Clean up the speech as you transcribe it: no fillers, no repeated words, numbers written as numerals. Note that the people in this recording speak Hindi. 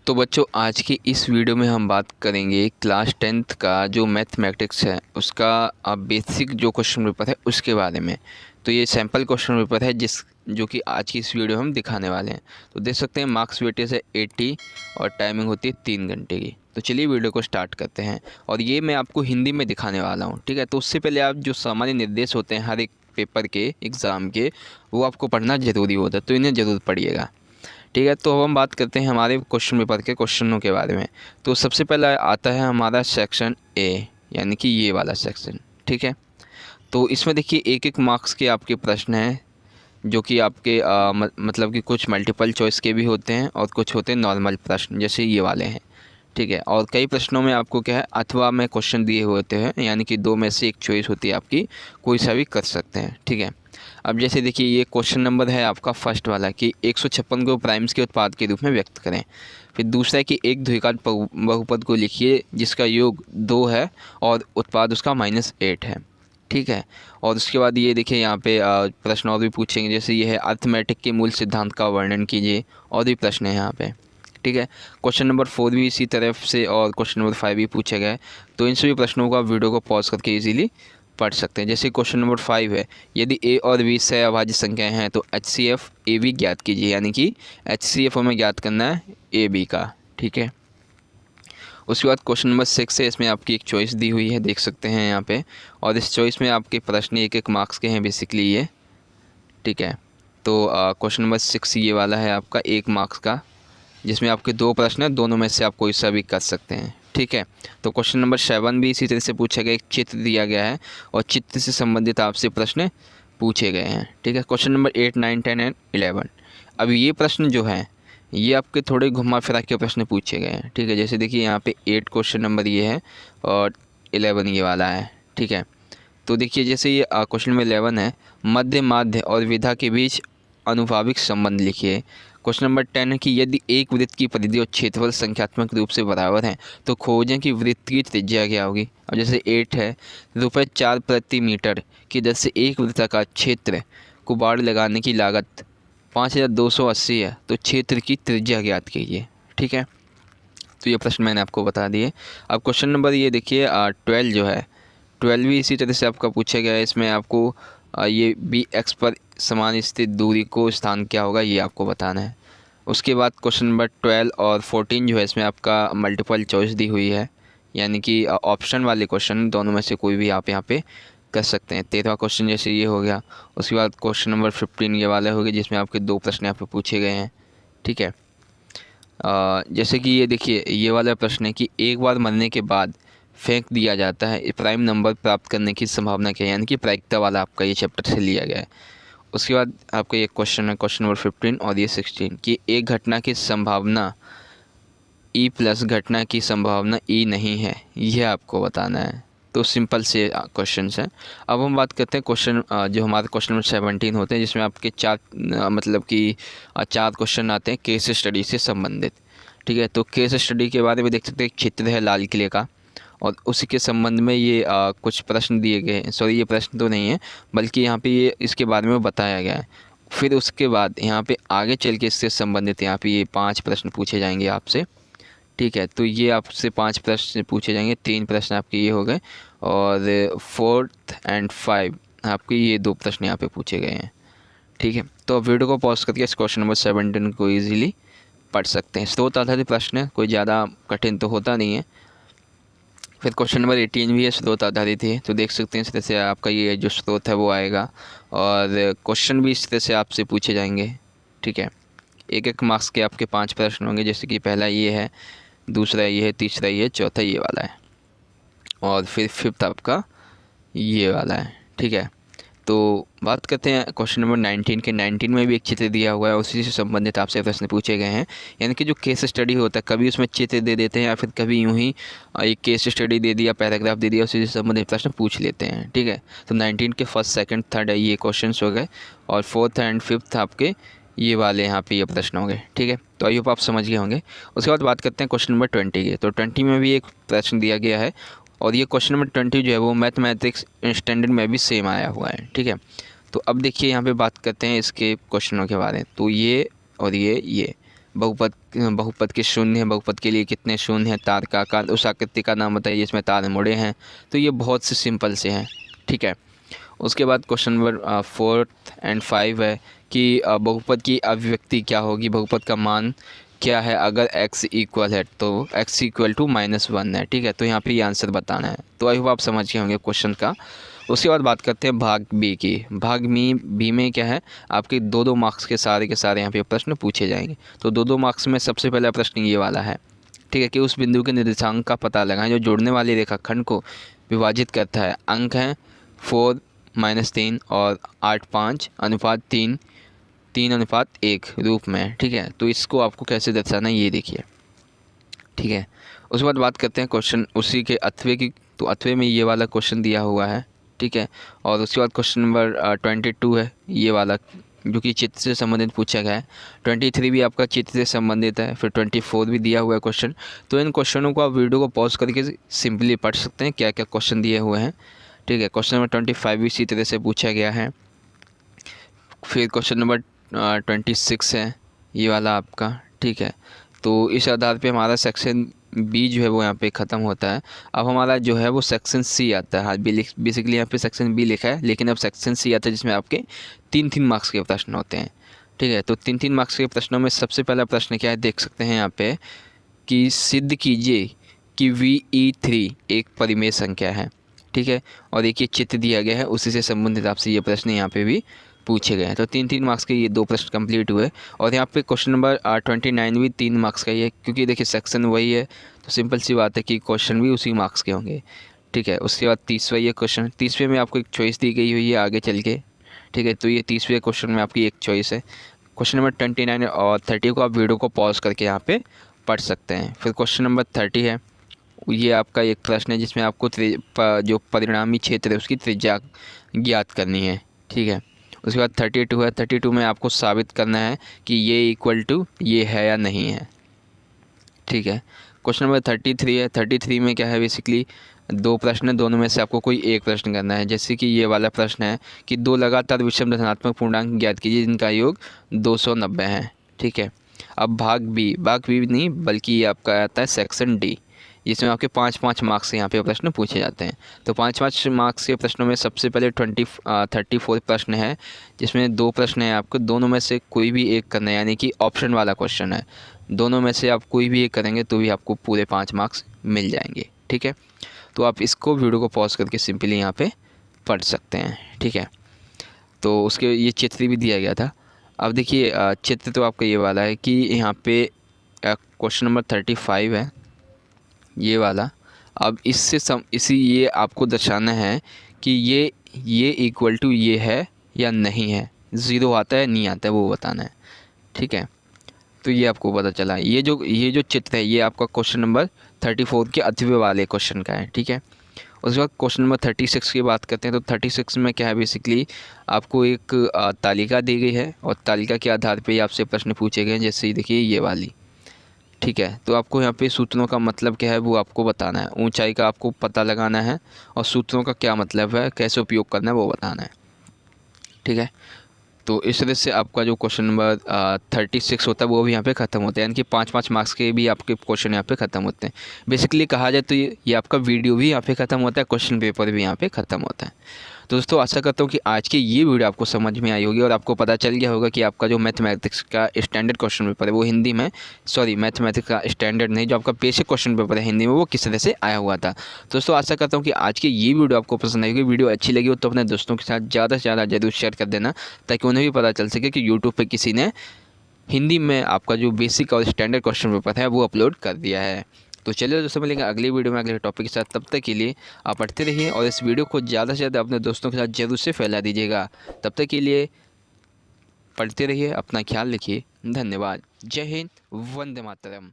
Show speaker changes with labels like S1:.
S1: तो बच्चों, आज की इस वीडियो में हम बात करेंगे क्लास 10th का जो मैथमेटिक्स है उसका बेसिक जो क्वेश्चन पेपर है उसके बारे में। तो ये सैम्पल क्वेश्चन पेपर है जो कि आज की इस वीडियो में हम दिखाने वाले हैं। तो देख सकते हैं मार्क्स वेटेज है 80 और टाइमिंग होती है 3 घंटे की। तो चलिए वीडियो को स्टार्ट करते हैं और ये मैं आपको हिंदी में दिखाने वाला हूँ, ठीक है। तो उससे पहले आप जो सामान्य निर्देश होते हैं हर एक पेपर के एग्ज़ाम के, वो आपको पढ़ना ज़रूरी होता है, तो इन्हें ज़रूर पढ़िएगा, ठीक है। तो अब हम बात करते हैं हमारे क्वेश्चन पेपर के क्वेश्चनों के बारे में। तो सबसे पहला आता है हमारा सेक्शन ए, यानी कि ये वाला सेक्शन, ठीक है। तो इसमें देखिए एक एक मार्क्स के आपके प्रश्न हैं, जो कि आपके मतलब कि कुछ मल्टीपल चॉइस के भी होते हैं और कुछ होते हैं नॉर्मल प्रश्न, जैसे ये वाले हैं, ठीक है। और कई प्रश्नों में आपको क्या है, अथवा में क्वेश्चन दिए हुए होते हैं, यानी कि दो में से एक चॉइस होती है आपकी, कोई सा भी कर सकते हैं, ठीक है। अब जैसे देखिए ये क्वेश्चन नंबर है आपका फर्स्ट वाला कि 156 को प्राइम्स के उत्पाद के रूप में व्यक्त करें। फिर दूसरा है कि एक द्विघात बहुपद को लिखिए जिसका योग 2 है और उत्पाद उसका -8 है, ठीक है। और उसके बाद ये देखिए यहाँ पे प्रश्न और भी पूछेंगे, जैसे ये है अर्थमेटिक के मूल सिद्धांत का वर्णन कीजिए, और भी प्रश्न है यहाँ पे, ठीक है। क्वेश्चन नंबर 4 भी इसी तरफ से और क्वेश्चन नंबर 5 भी पूछे गए। तो इन सभी प्रश्नों को आप वीडियो को पॉज करके इजीली पढ़ सकते हैं। जैसे क्वेश्चन नंबर 5 है, यदि ए और बी से अभाज्य संख्याएं हैं तो HCF ए बी ज्ञात कीजिए, यानी कि HCF हमें ज्ञात करना है ए बी का, ठीक है। उसके बाद क्वेश्चन नंबर 6 है, इसमें आपकी एक चॉइस दी हुई है, देख सकते हैं यहाँ पे, और इस चॉइस में आपके प्रश्न एक एक मार्क्स के हैं बेसिकली ये, ठीक है। तो क्वेश्चन नंबर 6 ये वाला है आपका 1 मार्क्स का, जिसमें आपके 2 प्रश्न हैं, दोनों में से आप कोई सा भी कर सकते हैं, ठीक है। तो क्वेश्चन नंबर 7 भी इसी तरह से पूछा गया, एक चित्र दिया गया है और चित्र से संबंधित आपसे प्रश्न पूछे गए हैं, ठीक है। Question number 8, 9, 10 and 11। अब ये प्रश्न जो हैं ये आपके थोड़े घुमा फिरा के प्रश्न पूछे गए हैं, ठीक है। जैसे देखिए यहाँ पे 8 क्वेश्चन नंबर ये है और 11 ये वाला है, ठीक है। तो देखिए जैसे ये क्वेश्चन नंबर 11 है, मध्य माध्य और विधा के बीच अनुभाविक संबंध लिखिए। क्वेश्चन नंबर 10 है कि यदि एक वृत्त की परिधि और क्षेत्रफल संख्यात्मक रूप से बराबर हैं तो खोजें कि वृत्त की त्रिज्या क्या होगी। अब जैसे 8 है, ₹4 प्रति मीटर की दर से एक वृत्ताकार क्षेत्र को बाड़ लगाने की लागत 5280 है, तो क्षेत्र की त्रिज्या ज्ञात कीजिए, ठीक है। तो ये प्रश्न मैंने आपको बता दिए। अब क्वेश्चन नंबर ये देखिए 12 जो है, 12 भी इसी तरह से आपका पूछा गया है। इसमें आपको ये बी एक्स पर समान स्थित दूरी को स्थान क्या होगा ये आपको बताना है। उसके बाद क्वेश्चन नंबर 12 और 14 जो है, इसमें आपका मल्टीपल चॉइस दी हुई है, यानी कि ऑप्शन वाले क्वेश्चन, दोनों में से कोई भी आप यहाँ पे कर सकते हैं। 13वां क्वेश्चन जैसे ये हो गया। उसके बाद क्वेश्चन नंबर 15 ये वाले हो गए, जिसमें आपके 2 प्रश्न यहाँ पे पूछे गए हैं, ठीक है। जैसे कि ये देखिए ये वाला प्रश्न है कि एक बार मरने के बाद फेंक दिया जाता है, प्राइम नंबर प्राप्त करने की संभावना क्या है, यानी कि प्रायिकता वाला आपका ये चैप्टर से लिया गया है। उसके बाद आपका ये क्वेश्चन है, क्वेश्चन नंबर 15 और ये 16 कि एक घटना की संभावना ई प्लस घटना की संभावना ई नहीं है, यह आपको बताना है। तो सिंपल से क्वेश्चन हैं। अब हम बात करते हैं क्वेश्चन जो हमारे क्वेश्चन नंबर 17 होते हैं, जिसमें आपके 4 मतलब कि 4 क्वेश्चन आते हैं केस स्टडी से संबंधित, ठीक है। तो केस स्टडी के बारे में देख सकते हैं, एक चित्र है लाल किले का और उसी के संबंध में ये कुछ प्रश्न दिए गए हैं। सॉरी, ये प्रश्न तो नहीं है, बल्कि यहाँ पे ये इसके बारे में बताया गया है। फिर उसके बाद यहाँ पे आगे चल के इससे संबंधित यहाँ पे ये 5 प्रश्न पूछे जाएंगे आपसे, ठीक है। तो ये आपसे 5 प्रश्न पूछे जाएंगे, 3 प्रश्न आपके ये हो गए और 4th एंड 5 आपके ये 2 प्रश्न यहाँ पे पूछे गए हैं, ठीक है। तो अब वीडियो को पॉज करके इस क्वेश्चन नंबर 17 को ईजिली पढ़ सकते हैं। स्रोत आधारित प्रश्न है, कोई ज़्यादा कठिन तो होता नहीं है। फिर क्वेश्चन नंबर 18 भी है, स्रोत आधारित है, तो देख सकते हैं इस तरह से आपका ये जो स्रोत है वो आएगा और क्वेश्चन भी इस तरह से आपसे पूछे जाएंगे, ठीक है। एक एक मार्क्स के आपके 5 प्रश्न होंगे, जैसे कि पहला ये है, दूसरा ये है, तीसरा ये है, चौथा ये वाला है और फिर 5th आपका ये वाला है, ठीक है। तो बात करते हैं क्वेश्चन नंबर 19 के। 19 में भी एक चित्र दिया हुआ है, उसी से संबंधित आपसे प्रश्न पूछे गए हैं, यानी कि जो केस स्टडी होता है कभी उसमें चित्र दे देते हैं या फिर कभी यूं ही एक केस स्टडी दे दिया, पैराग्राफ दे दिया, उसी से संबंधित प्रश्न पूछ लेते हैं, ठीक है। तो 19 के 1st, 2nd, 3rd है ये क्वेश्चन हो गए और 4th एंड 5th आपके ये वाले यहाँ पे ये प्रश्न होंगे, ठीक है। तो आई होप आप समझ गए होंगे। उसके बाद बात करते हैं क्वेश्चन नंबर 20 के। तो 20 में भी एक प्रश्न दिया गया है और ये क्वेश्चन नंबर 20 जो है वो मैथमेटिक्स स्टैंडर्ड में भी सेम आया हुआ है, ठीक है। तो अब देखिए यहाँ पे बात करते हैं इसके क्वेश्चनों के बारे में। तो ये और ये बहुपद के शून्य हैं, बहुपद के लिए कितने शून्य हैं, तार का आकार, उस आकृति का नाम बताइए जिसमें तार मुड़े हैं। तो ये बहुत से सिंपल से हैं, ठीक है। उसके बाद क्वेश्चन नंबर 4 और 5 है कि बहुपद की अभिव्यक्ति क्या होगी, बहुपद का मान क्या है अगर x इक्वल है, तो x इक्वल टू -1 है, ठीक है। तो यहाँ पे ये आंसर बताना है। तो आई होप आप समझ गए होंगे क्वेश्चन का। उसके बाद बात करते हैं भाग बी की। भाग बी में क्या है, आपके 2-2 मार्क्स के सारे यहाँ पे प्रश्न पूछे जाएंगे। तो 2-2 मार्क्स में सबसे पहला प्रश्न ये वाला है, ठीक है, कि उस बिंदु के निर्देशांक का पता लगाएं जो जोड़ने वाले रेखाखंड को विभाजित करता है। अंक हैं 4 -3 और 8 5 अनुपात 3 3 अनुपात 1 रूप में, ठीक है। तो इसको आपको कैसे दर्शाना है ये देखिए, ठीक है। उसके बाद बात करते हैं क्वेश्चन उसी के अथवे की। तो अथवे में ये वाला क्वेश्चन दिया हुआ है, ठीक है। और उसके बाद क्वेश्चन नंबर 22 है ये वाला, जो कि चित्र से संबंधित पूछा गया है। 23 भी आपका चित्र से संबंधित है, फिर 24 भी दिया हुआ है क्वेश्चन। तो इन क्वेश्चनों को आप वीडियो को पॉज करके सिंपली पढ़ सकते हैं क्या क्या क्वेश्चन दिए हुए हैं, ठीक है। क्वेश्चन नंबर 25 भी इसी तरह से पूछा गया है। फिर क्वेश्चन नंबर 26 है ये वाला आपका, ठीक है। तो इस आधार पे हमारा सेक्शन बी जो है वो यहाँ पे ख़त्म होता है। अब हमारा जो है वो सेक्शन सी आता है। हाँ, बेसिकली यहाँ पे सेक्शन बी लिखा है, लेकिन अब सेक्शन सी आता है जिसमें आपके 3-3 मार्क्स के प्रश्न होते हैं, ठीक है। तो 3-3 मार्क्स के प्रश्नों में सबसे पहला प्रश्न क्या है, देख सकते हैं यहाँ पे कि सिद्ध कीजिए कि VE3 एक परिमेय संख्या है, ठीक है। और एक ये चित्र दिया गया है, उसी से संबंधित आपसे ये प्रश्न यहाँ पे भी पूछे गए हैं। तो 3-3 मार्क्स के ये 2 प्रश्न कंप्लीट हुए। और यहाँ पे क्वेश्चन नंबर 29 भी 3 मार्क्स का ही है, क्योंकि देखिए सेक्शन वही है, तो सिंपल सी बात है कि क्वेश्चन भी उसी मार्क्स के होंगे, ठीक है। उसके बाद 30वां ये क्वेश्चन, 30वें में आपको एक चॉइस दी गई हुई है आगे चल के, ठीक है। तो ये 30वें क्वेश्चन में आपकी एक चॉइस है। क्वेश्चन नंबर 29 और 30 को आप वीडियो को पॉज करके यहाँ पे पढ़ सकते हैं। फिर क्वेश्चन नंबर 30 है, ये आपका एक प्रश्न है जिसमें आपको जो परिणामी क्षेत्र है उसकी त्रिज्या ज्ञात करनी है, ठीक है। उसके बाद 32 है, 32 में आपको साबित करना है कि ये इक्वल टू ये है या नहीं है, ठीक है। क्वेश्चन नंबर 33 है, 33 में क्या है, बेसिकली 2 प्रश्न है, दोनों में से आपको कोई एक प्रश्न करना है। जैसे कि ये वाला प्रश्न है कि 2 लगातार विषम धनात्मक पूर्णांक ज्ञात कीजिए जिनका योग 290 है, ठीक है। अब भाग बी नहीं बल्कि ये आपका आता है सेक्शन डी, जिसमें आपके 5-5 मार्क्स यहाँ पे प्रश्न पूछे जाते हैं। तो 5-5 मार्क्स के प्रश्नों में सबसे पहले 34 प्रश्न है, जिसमें 2 प्रश्न हैं आपको, दोनों में से कोई भी एक करना है, यानी कि ऑप्शन वाला क्वेश्चन है। दोनों में से आप कोई भी एक करेंगे तो भी आपको पूरे 5 मार्क्स मिल जाएंगे, ठीक है। तो आप इसको वीडियो को पॉज करके सिंपली यहाँ पे पढ़ सकते हैं, ठीक है। तो उसके ये चित्र भी दिया गया था। अब देखिए चित्र तो आपका ये वाला है कि यहाँ पे क्वेश्चन नंबर 35 है ये वाला। अब इसी ये आपको दर्शाना है कि ये इक्वल टू ये है या नहीं है, 0 आता है नहीं आता है वो बताना है, ठीक है। तो ये आपको पता चला, ये जो चित्र है ये आपका क्वेश्चन नंबर 34 के अथवे वाले क्वेश्चन का है, ठीक है। उसके बाद क्वेश्चन नंबर 36 की बात करते हैं। तो 36 में क्या है, बेसिकली आपको एक तालिका दी गई है और तालिका के आधार पे आपसे प्रश्न पूछे गए हैं, जैसे देखिए ये वाली, ठीक है। तो आपको यहाँ पे सूत्रों का मतलब क्या है वो आपको बताना है, ऊंचाई का आपको पता लगाना है और सूत्रों का क्या मतलब है, कैसे उपयोग करना है वो बताना है, ठीक है। तो इस तरह से आपका जो क्वेश्चन नंबर 36 होता है वो भी यहाँ पे ख़त्म होता है, यानी कि 5-5 मार्क्स के भी आपके क्वेश्चन यहाँ पे ख़त्म होते हैं। बेसिकली कहा जाए तो ये आपका वीडियो भी यहाँ पे ख़त्म होता है, क्वेश्चन पेपर भी यहाँ पे ख़त्म होता है। तो दोस्तों आशा करता हूँ कि आज की ये वीडियो आपको समझ में आई होगी और आपको पता चल गया होगा कि आपका जो मैथमेटिक्स का स्टैंडर्ड क्वेश्चन पेपर है वो हिंदी में, मैथमेटिक्स का स्टैंडर्ड नहीं, जो आपका बेसिक क्वेश्चन पेपर है हिंदी में, वो किस तरह से आया हुआ था। दोस्तों आशा करता हूँ कि आज की ये वीडियो आपको पसंद आई होगी। वीडियो अच्छी लगी हो तो अपने दोस्तों के साथ ज़्यादा से ज़्यादा जरूर शेयर कर देना, ताकि उन्हें भी पता चल सके कि यूट्यूब पर किसी ने हिंदी में आपका जो बेसिक और स्टैंडर्ड क्वेश्चन पेपर है वो अपलोड कर दिया है। तो चलिए दोस्तों मिलेंगे अगली वीडियो में अगले टॉपिक के साथ। तब तक के लिए आप पढ़ते रहिए और इस वीडियो को ज़्यादा से ज़्यादा अपने दोस्तों के साथ जरूर से फैला दीजिएगा। तब तक के लिए पढ़ते रहिए, अपना ख्याल रखिए, धन्यवाद, जय हिंद, वंदे मातरम।